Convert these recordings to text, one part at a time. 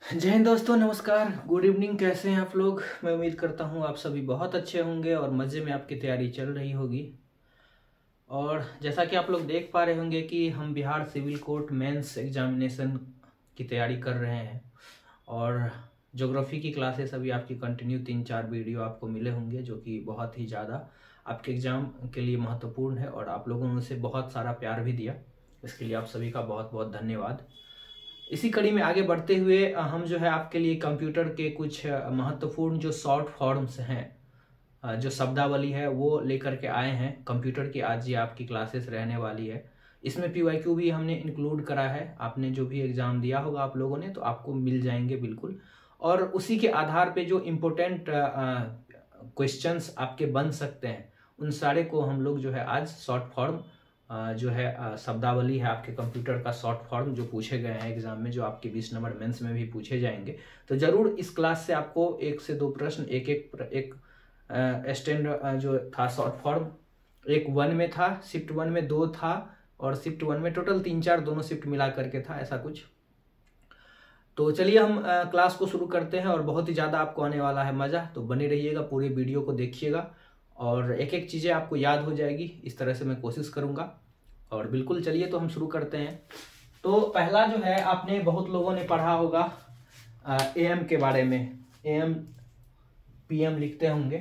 जय हिंद दोस्तों, नमस्कार, गुड इवनिंग। कैसे हैं आप लोग? मैं उम्मीद करता हूं आप सभी बहुत अच्छे होंगे और मज़े में आपकी तैयारी चल रही होगी। और जैसा कि आप लोग देख पा रहे होंगे कि हम Bihar civil court mains examination की तैयारी कर रहे हैं और ज्योग्राफी की क्लासेस अभी आपकी कंटिन्यू 3-4 वीडियो आपको मिले होंगे, जो कि बहुत ही ज़्यादा आपके एग्ज़ाम के लिए महत्वपूर्ण है और आप लोगों ने उसे बहुत सारा प्यार भी दिया। इसके लिए आप सभी का बहुत बहुत धन्यवाद। इसी कड़ी में आगे बढ़ते हुए हम जो है आपके लिए कंप्यूटर के कुछ महत्वपूर्ण जो शॉर्ट फॉर्म्स हैं, जो शब्दावली है, वो लेकर के आए हैं। कंप्यूटर की आज ये आपकी क्लासेस रहने वाली है। इसमें पीवाईक्यू भी हमने इंक्लूड करा है। आपने जो भी एग्ज़ाम दिया होगा आप लोगों ने, तो आपको मिल जाएंगे बिल्कुल। और उसी के आधार पे जो इम्पोर्टेंट क्वेश्चंस आपके बन सकते हैं, उन सारे को हम लोग जो है आज शॉर्ट फॉर्म जो है शब्दावली है आपके कंप्यूटर का शॉर्ट फॉर्म जो पूछे गए हैं एग्जाम में, जो आपके 20 नंबर मेंस में भी पूछे जाएंगे। तो जरूर इस क्लास से आपको 1 से 2 प्रश्न एक स्टैंड जो था शॉर्ट फॉर्म, एक 1 में था, शिफ्ट 1 में 2 था और शिफ्ट 1 में टोटल 3-4 दोनों शिफ्ट मिला करके था, ऐसा कुछ। तो चलिए हम क्लास को शुरू करते हैं और बहुत ही ज़्यादा आपको आने वाला है मज़ा। तो बने रहिएगा, पूरे वीडियो को देखिएगा और एक एक चीज़ें आपको याद हो जाएगी, इस तरह से मैं कोशिश करूँगा। और बिल्कुल चलिए तो हम शुरू करते हैं। तो पहला जो है, आपने बहुत लोगों ने पढ़ा होगा एएम के बारे में, एएम पीएम लिखते होंगे।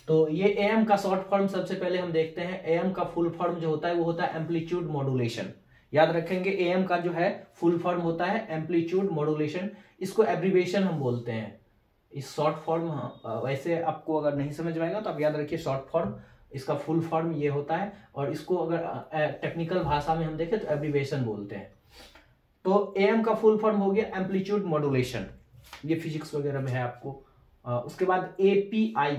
तो ये एएम का शॉर्ट फॉर्म सबसे पहले हम देखते हैं। एएम का फुल फॉर्म जो होता है वो होता है एम्पलीट्यूड मॉड्यूलेशन। याद रखेंगे, एएम का जो है फुल फॉर्म होता है एम्पलीट्यूड मॉड्यूलेशन। इसको एब्रीविएशन हम बोलते हैं। इस शॉर्ट फॉर्म वैसे आपको अगर नहीं समझ में आएगा तो आप याद रखिए, शॉर्ट फॉर्म इसका फुल फॉर्म ये होता है और इसको अगर टेक्निकल भाषा में हम देखें तो एब्रीविएशन बोलते हैं। तो एएम का फुल फॉर्म हो गया एम्पलीट्यूड मॉड्यूलेशन, ये फिजिक्स वगैरह में है आपको। उसके बाद एपीआई,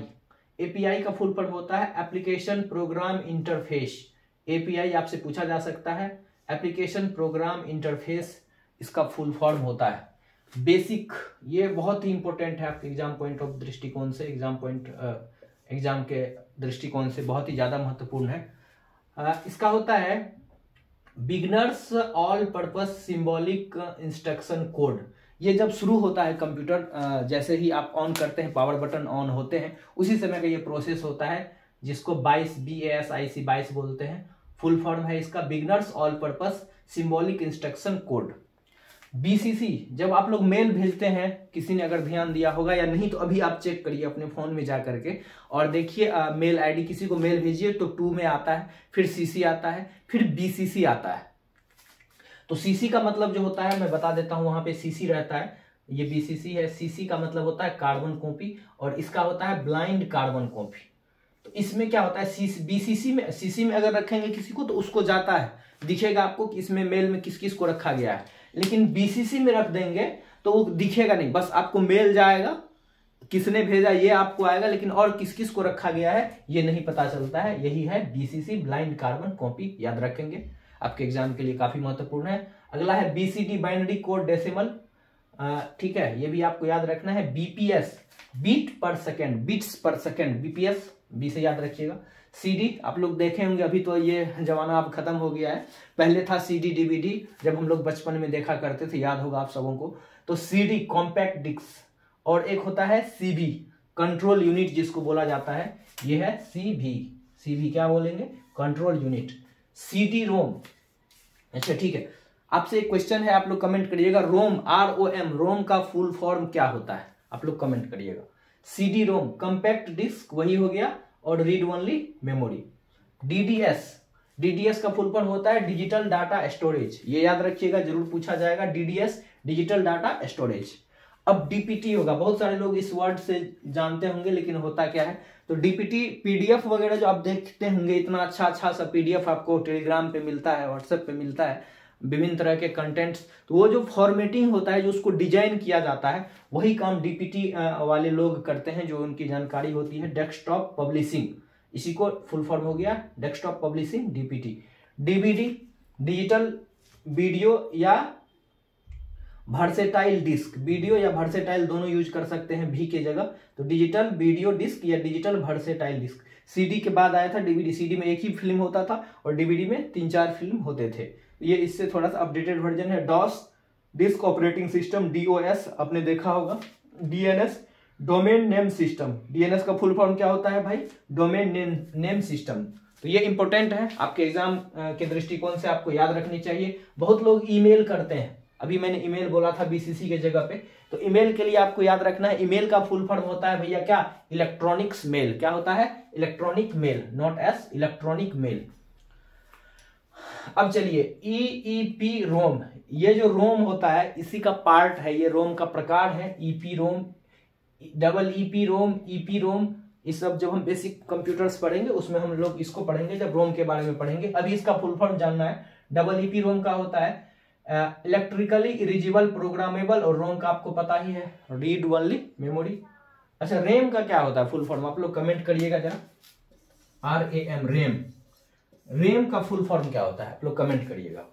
एपीआई का फुल फॉर्म होता है एप्लीकेशन प्रोग्राम इंटरफेस। एपीआई आपसे पूछा जा सकता है, एप्लीकेशन प्रोग्राम इंटरफेस इसका फुल फॉर्म होता है। बेसिक, ये बहुत ही इंपॉर्टेंट है आपके एग्जाम पॉइंट ऑफ दृष्टिकोण से, एग्जाम के दृष्टिकोण से बहुत ही ज्यादा महत्वपूर्ण है। इसका होता है beginners all purpose symbolic instruction code. ये जब शुरू होता है कंप्यूटर, जैसे ही आप ऑन करते हैं, पावर बटन ऑन होते हैं, उसी समय का ये प्रोसेस होता है, जिसको BASIC 22 बोलते हैं। फुल फॉर्म है इसका beginners all purpose symbolic instruction code. BCC, जब आप लोग मेल भेजते हैं, किसी ने अगर ध्यान दिया होगा या नहीं तो अभी आप चेक करिए अपने फोन में जा करके और देखिए मेल आईडी, किसी को मेल भेजिए तो 2 में आता है, फिर CC आता है, फिर BCC आता है। तो CC का मतलब जो होता है मैं बता देता हूं, वहां पे CC रहता है, ये BCC है। CC का मतलब होता है कार्बन कॉपी और इसका होता है ब्लाइंड कार्बन कॉपी। तो इसमें क्या होता है, CC में अगर रखेंगे किसी को तो उसको जाता है, दिखेगा आपको कि इसमें मेल में किस किस को रखा गया है। लेकिन BCC में रख देंगे तो वो दिखेगा नहीं, बस आपको मेल जाएगा, किसने भेजा ये आपको आएगा, लेकिन और किस किस को रखा गया है ये नहीं पता चलता है। यही है BCC, ब्लाइंड कार्बन कॉपी। याद रखेंगे, आपके एग्जाम के लिए काफी महत्वपूर्ण है। अगला है BCD, बाइनरी कोड डेसिमल। ठीक है, ये भी आपको याद रखना है। BPS, बीट पर सेकेंड, बीट्स पर सेकेंड, BPS, बी से याद रखिएगा। CD आप लोग देखे होंगे, अभी तो ये जमाना अब खत्म हो गया है, पहले था CD DVD, जब हम लोग बचपन में देखा करते थे, याद होगा आप सबों को। तो CD कॉम्पैक्ट डिस्क, और एक होता है CB, कंट्रोल यूनिट जिसको बोला जाता है, ये है CB क्या बोलेंगे, कंट्रोल यूनिट। CD रोम। अच्छा ठीक है, आपसे एक क्वेश्चन है, आप लोग कमेंट करिएगा, रोम, ROM, रोम का फुल फॉर्म क्या होता है, आप लोग कमेंट करिएगा। CD रोम कॉम्पैक्ट डिस्क, वही हो गया, और रीड ओनली मेमोरी। DDS का फुल फॉर्म होता है डिजिटल डाटा स्टोरेज, ये याद रखिएगा, जरूर पूछा जाएगा, DDS डिजिटल डाटा स्टोरेज। अब DPT होगा, बहुत सारे लोग इस वर्ड से जानते होंगे, लेकिन होता क्या है, तो DPT PDF वगैरह जो आप देखते होंगे, इतना अच्छा सा PDF आपको टेलीग्राम पे मिलता है, व्हाट्सएप पे मिलता है, विभिन्न तरह के कंटेंट्स। तो वो जो फॉर्मेटिंग होता है, जो उसको डिजाइन किया जाता है, वही काम DPT वाले लोग करते हैं, जो उनकी जानकारी होती है। डेस्कटॉप पब्लिशिंग, इसी को फुल फॉर्म हो गया desktop publishing, DPT। DVD, digital video या वर्सेटाइल डिस्क, वीडियो या वर्सेटाइल दोनों यूज कर सकते हैं भी के जगह, तो डिजिटल वीडियो डिस्क या डिजिटल वर्सेटाइल डिस्क। CD के बाद आया था DVD, CD में एक ही फिल्म होता था और DVD में 3-4 फिल्म होते थे। ये इससे थोड़ा सा अपडेटेड वर्जन है। डिस्क ऑपरेटिंग सिस्टम, DOS आपने देखा होगा। DNS domain name system, DNS का फुल फॉर्म क्या होता है भाई? Domain name system. तो ये इंपॉर्टेंट है, आपके एग्जाम के दृष्टिकोण से आपको याद रखनी चाहिए। बहुत लोग ईमेल करते हैं, अभी मैंने ईमेल बोला था BCC के जगह पे, तो ईमेल के लिए आपको याद रखना है, ईमेल का फुल फॉर्म होता है भैया क्या? Electronics mail. क्या होता है? Electronic mail, not S, electronic mail. अब चलिए EEPROM, ये जो रोम होता है इसी का पार्ट है, ये रोम का प्रकार है। EPROM, EEPROM, EPROM, ये सब जब हम बेसिक कंप्यूटर्स पढ़ेंगे उसमें हम लोग इसको पढ़ेंगे, जब रोम के बारे में पढ़ेंगे। अभी इसका फुल फॉर्म जानना है। EEPROM का होता है इलेक्ट्रिकली इरिजिबल प्रोग्रामेबल, और रोम का आपको पता ही है, रीड ओनली मेमोरी। अच्छा, रेम का क्या होता है फुल फॉर्म? आप लोग कमेंट करिएगा जरा, RAM, रेम। रेम का फुल फॉर्म क्या होता है? आप लोग कमेंट करिएगा।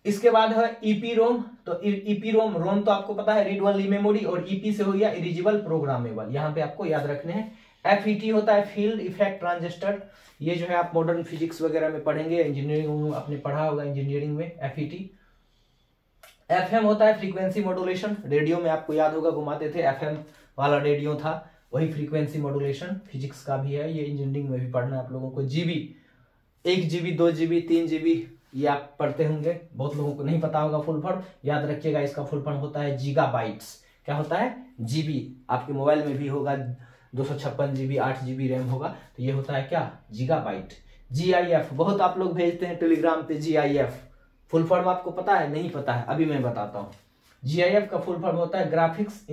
इसके बाद है EPROM, तो EPROM, रोम तो आपको पता है रीड ओनली मेमोरी, और EP से हो गया इरिजिबल प्रोग्रामेबल, यहाँ पे आपको याद रखने हैं। FET होता है फील्ड इफेक्ट ट्रांजिस्टर, ये जो है आप मॉडर्न फिजिक्स वगैरह में पढ़ेंगे, इंजीनियरिंग में आपने पढ़ा होगा, इंजीनियरिंग में FET। FM होता है फ्रीक्वेंसी मॉड्यूलेशन, रेडियो में आपको याद होगा घुमाते थे, FM वाला रेडियो था, वही फ्रीक्वेंसी मॉड्यूलेशन, फिजिक्स का भी है, ये इंजीनियरिंग में भी पढ़ना है आप लोगों को। GB, 1 GB, 2 GB, 3 GB, ये आप पढ़ते होंगे, बहुत लोगों को नहीं पता होगा फुल फॉर्म, याद रखिएगा। इसका फुल फॉर्म होता है गीगाबाइट्स। क्या होता है? GB, आपके मोबाइल में भी होगा 256 GB, 8 GB रैम होगा, तो ये होता है क्या? गीगाबाइट। GIF, बहुत आप लोग भेजते हैं टेलीग्राम पे GIF, फुल फॉर्म आपको पता है? नहीं पता है, अभी मैं बताता हूँ। GIF का फुल फॉर्म होता है ग्राफिक्स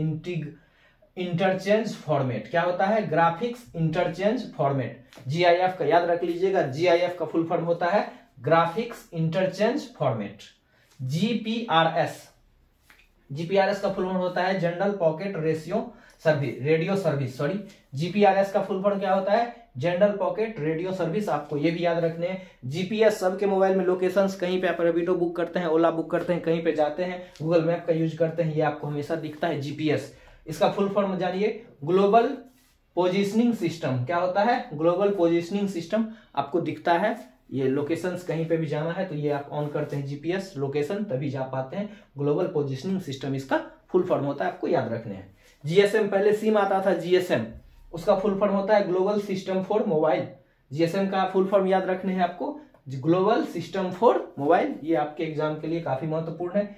इंटरचेंज फॉर्मेट। क्या होता है? Graphics interchange format. GIF का याद रख लीजिएगा, GIF का फुल फॉर्म होता है ग्राफिक्स इंटरचेंज फॉर्मेट। GPRS का फुल फॉर्म होता है general pocket radio service, sorry, GPRS का फुल फॉर्म क्या होता है? General pocket radio service. आपको ये भी याद रखने हैं। GPS, सबके मोबाइल में लोकेशंस, कहीं पे आप रैपिडो बुक करते हैं, ओला बुक करते हैं, कहीं पे जाते हैं, गूगल मैप का यूज करते हैं, ये आपको हमेशा दिखता है GPS। इसका फुल फॉर्म जानिए, ग्लोबल पोजिशनिंग सिस्टम। क्या होता है? ग्लोबल पोजिशनिंग सिस्टम, आपको दिखता है, ये लोकेशंस कहीं पे भी जाना है तो ये आप ऑन करते हैं GPS लोकेशन, तभी जा पाते हैं। ग्लोबल पोजिशनिंग सिस्टम इसका फुल फॉर्म होता है, आपको याद रखने हैं। GSM, पहले सिम आता था GSM, उसका फुल फॉर्म होता है global system for mobile. GSM का फुल फॉर्म याद रखने हैं आपको, ग्लोबल सिस्टम फॉर मोबाइल, ये आपके एग्जाम के लिए काफी महत्वपूर्ण है।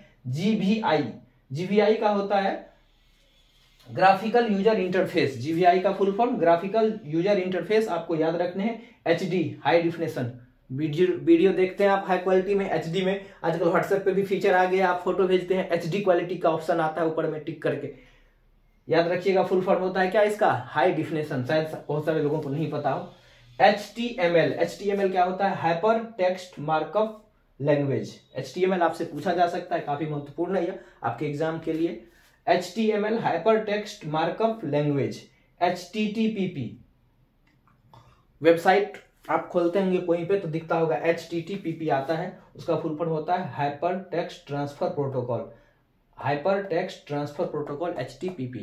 GVI का होता है ग्राफिकल यूजर इंटरफेस। GVI का full form graphical user interface, आपको याद रखने हैं। HD, हाई डिफिनेशन, वीडियो देखते हैं आप हाई क्वालिटी में, HD में। आजकल व्हाट्सएप पे भी फीचर आ गया, आप फोटो भेजते हैं, HD क्वालिटी का ऑप्शन आता है ऊपर में टिक करके, याद रखिएगा। फुल फॉर्म होता है क्या इसका? हाई डिफिनेशन, शायद बहुत सारे लोगों को नहीं पता हो। HTML क्या होता है? Hyper text markup language. HTML आपसे पूछा जा सकता है, काफी महत्वपूर्ण है यह आपके एग्जाम के लिए। HTML, hyper text markup language. HTTP, website आप खोलते होंगे कोई पे तो दिखता होगा HTTP आता है, उसका फुल फॉर्म होता है hyper text transfer protocol. Hyper text transfer protocol HTTP।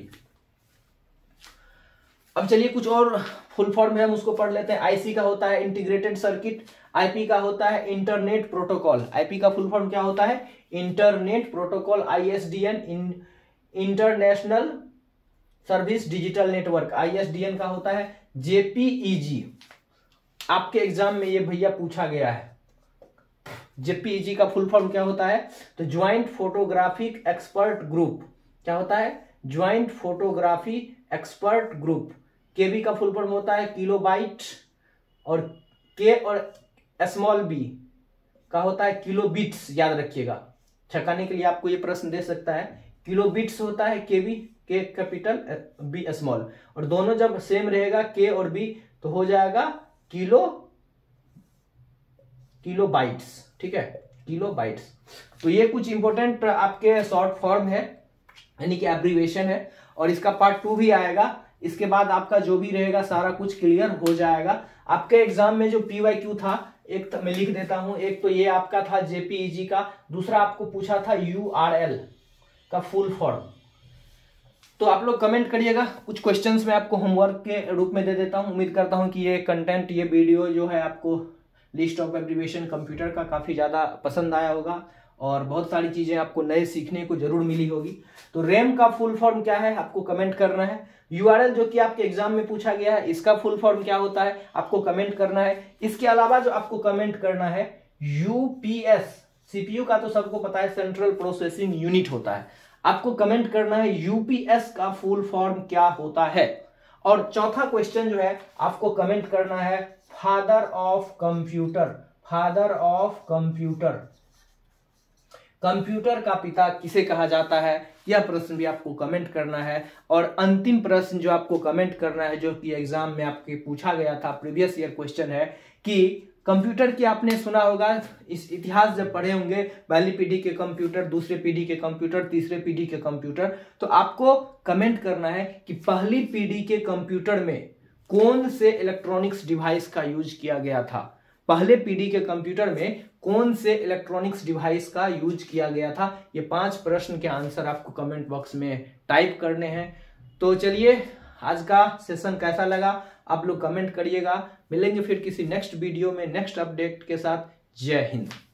अब चलिए कुछ और फुल फॉर्म है, हम उसको पढ़ लेते हैं। IC का होता है इंटीग्रेटेड सर्किट। IP का होता है इंटरनेट प्रोटोकॉल। IP का फुल फॉर्म क्या होता है? Internet protocol. ISDN, international service digital network. ISDN का होता है JPEG। आपके एग्जाम में ये भैया पूछा गया है, JPEG का फुल फॉर्म क्या होता है? तो ज्वाइंट फोटोग्राफिक एक्सपर्ट ग्रुप। क्या होता है? Joint photography expert group. KB का फुल फॉर्म होता है किलोबाइट, और K और स्मॉल b का होता है किलोबिट्स, याद रखिएगा। छकाने के लिए आपको ये प्रश्न दे सकता है। किलोबिट्स होता है KB, K capital B small, और दोनों जब सेम रहेगा K और B तो हो जाएगा किलोबाइट्स, ठीक है, किलोबाइट्स। तो ये कुछ इंपॉर्टेंट आपके शॉर्ट फॉर्म है, यानी कि एब्रीविएशन है, और इसका पार्ट 2 भी आएगा। इसके बाद आपका जो भी रहेगा सारा कुछ क्लियर हो जाएगा। आपके एग्जाम में जो PYQ था, एक मैं लिख देता हूं, एक तो ये आपका था JPEG का, दूसरा आपको पूछा था URL का फुल फॉर्म। तो आप लोग कमेंट करिएगा, कुछ क्वेश्चंस मैं आपको होमवर्क के रूप में दे देता हूं। उम्मीद करता हूं कि ये कंटेंट, ये वीडियो जो है आपको लिस्ट ऑफ एब्रीविएशन कंप्यूटर का काफी ज्यादा पसंद आया होगा, और बहुत सारी चीजें आपको नए सीखने को जरूर मिली होगी। तो रैम का फुल फॉर्म क्या है आपको कमेंट करना है। यूआरएल जो कि आपके एग्जाम में पूछा गया है, इसका फुल फॉर्म क्या होता है आपको कमेंट करना है। इसके अलावा जो आपको कमेंट करना है यूपीएस, सीपीयू का तो सबको पता है सेंट्रल प्रोसेसिंग यूनिट होता है, आपको कमेंट करना है यूपीएस का फुल फॉर्म क्या होता है। और चौथा क्वेश्चन जो है आपको कमेंट करना है father of computer, father of computer, computer का पिता किसे कहा जाता है, यह प्रश्न भी आपको कमेंट करना है। और अंतिम प्रश्न जो आपको कमेंट करना है, जो कि एग्जाम में आपके पूछा गया था, प्रीवियस ईयर क्वेश्चन है कि कंप्यूटर की आपने सुना होगा, इस इतिहास जब पढ़े होंगे, पहली पीढ़ी के कंप्यूटर, दूसरे पीढ़ी के कंप्यूटर, तीसरे पीढ़ी के कंप्यूटर, तो आपको कमेंट करना है कि पहली पीढ़ी के कंप्यूटर में कौन से इलेक्ट्रॉनिक्स डिवाइस का यूज किया गया था, पहले पीढ़ी के कंप्यूटर में कौन से इलेक्ट्रॉनिक्स डिवाइस का यूज किया गया था। ये 5 प्रश्न के आंसर आपको कमेंट बॉक्स में टाइप करने हैं। तो चलिए, आज का सेशन कैसा लगा आप लोग कमेंट करिएगा। मिलेंगे फिर किसी नेक्स्ट वीडियो में नेक्स्ट अपडेट के साथ। जय हिंद।